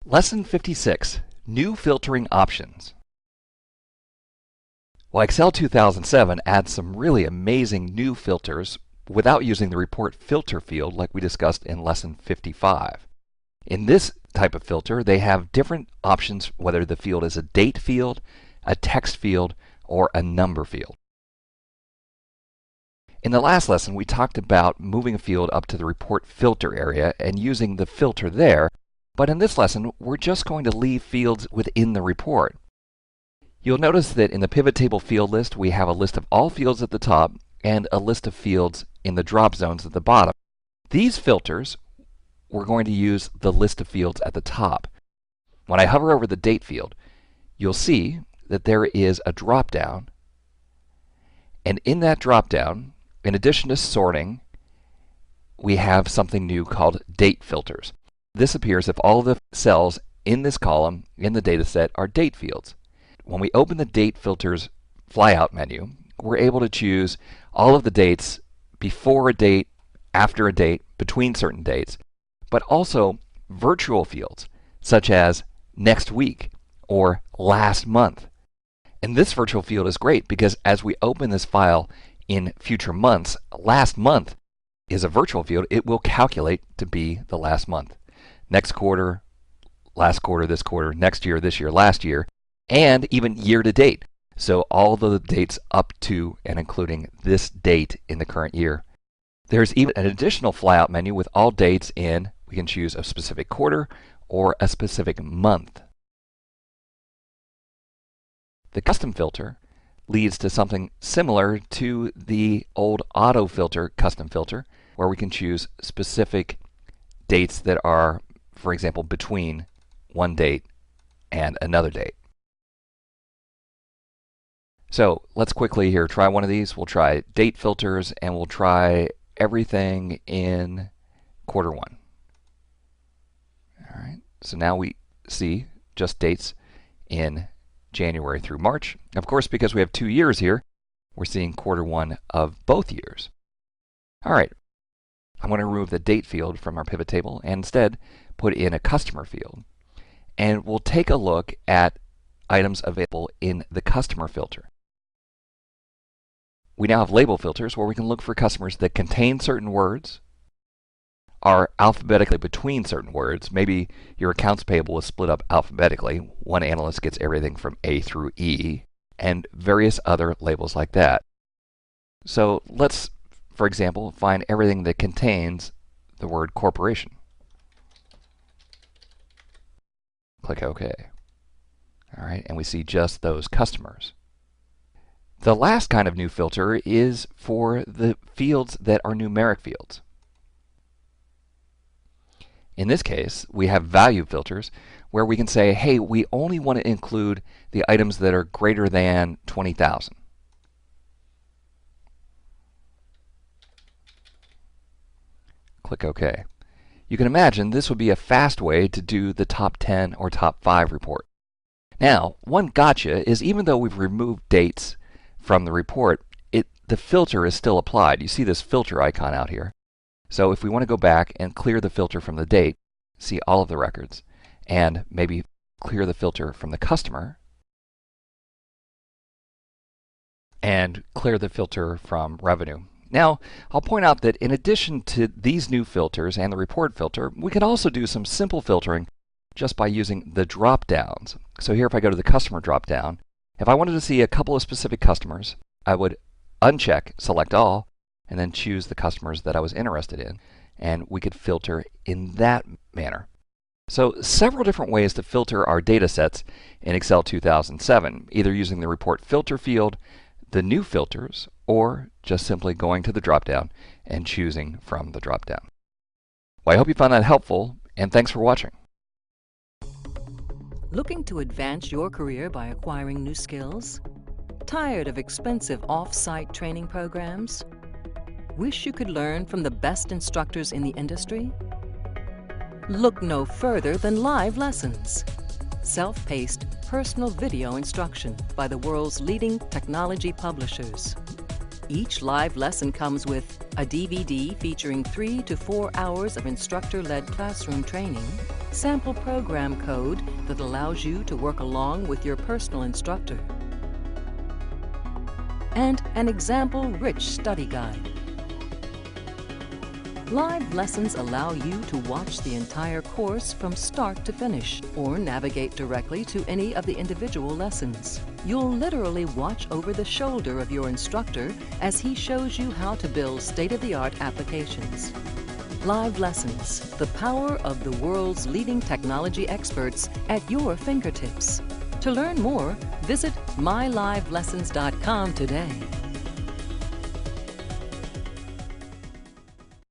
Lesson 56, New Filtering Options. Well, Excel 2007 adds some really amazing new filters without using the report filter field like we discussed in Lesson 55. In this type of filter, they have different options whether the field is a date field, a text field, or a number field. In the last lesson, we talked about moving a field up to the report filter area and using the filter there. But in this lesson, we're just going to leave fields within the report. You'll notice that in the pivot table field list, we have a list of all fields at the top and a list of fields in the drop zones at the bottom. These filters, we're going to use the list of fields at the top. When I hover over the date field, you'll see that there is a drop down. And in that drop down, in addition to sorting, we have something new called date filters. This appears if all the cells in this column in the data set are date fields. When we open the Date Filters flyout menu, we're able to choose all of the dates before a date, after a date, between certain dates, but also virtual fields such as next week or last month. And this virtual field is great because as we open this file in future months, last month is a virtual field. It will calculate to be the last month. Next quarter, last quarter, this quarter, next year, this year, last year, and even year to date. So all the dates up to and including this date in the current year. There's even an additional flyout menu with all dates in. We can choose a specific quarter or a specific month. The custom filter leads to something similar to the old auto filter custom filter, where we can choose specific dates that are, for example, between one date and another date. So let's quickly here try one of these. We'll try date filters and we'll try everything in quarter one. All right, so now we see just dates in January through March. Of course, because we have 2 years here, we're seeing quarter one of both years. All right, I'm going to remove the date field from our pivot table and instead put in a customer field. And we'll take a look at items available in the customer filter. We now have label filters where we can look for customers that contain certain words, are alphabetically between certain words. Maybe your accounts payable is split up alphabetically. One analyst gets everything from A through E, and various other labels like that. So let's, for example, find everything that contains the word corporation. Click OK. All right, and we see just those customers. The last kind of new filter is for the fields that are numeric fields. In this case, we have value filters where we can say, hey, we only want to include the items that are greater than 20,000. Click OK. You can imagine this would be a fast way to do the top 10 or top 5 report. Now, one gotcha is even though we've removed dates from the report, the filter is still applied. You see this filter icon out here. So if we want to go back and clear the filter from the date, see all of the records, and maybe clear the filter from the customer, and clear the filter from revenue. Now, I'll point out that in addition to these new filters and the report filter, we can also do some simple filtering just by using the drop downs. So here if I go to the customer drop down, if I wanted to see a couple of specific customers, I would uncheck select all and then choose the customers that I was interested in, and we could filter in that manner. So several different ways to filter our data sets in Excel 2007, either using the report filter field, the new filters, or just simply going to the drop-down and choosing from the drop-down. Well, I hope you found that helpful, and thanks for watching. Looking to advance your career by acquiring new skills? Tired of expensive off-site training programs? Wish you could learn from the best instructors in the industry? Look no further than live lessons. Self-paced, personal video instruction by the world's leading technology publishers. Each live lesson comes with a DVD featuring 3 to 4 hours of instructor-led classroom training, sample program code that allows you to work along with your personal instructor, and an example-rich study guide. Live lessons allow you to watch the entire course from start to finish, or navigate directly to any of the individual lessons. You'll literally watch over the shoulder of your instructor as he shows you how to build state-of-the-art applications. Live lessons, the power of the world's leading technology experts at your fingertips. To learn more, visit mylivelessons.com today.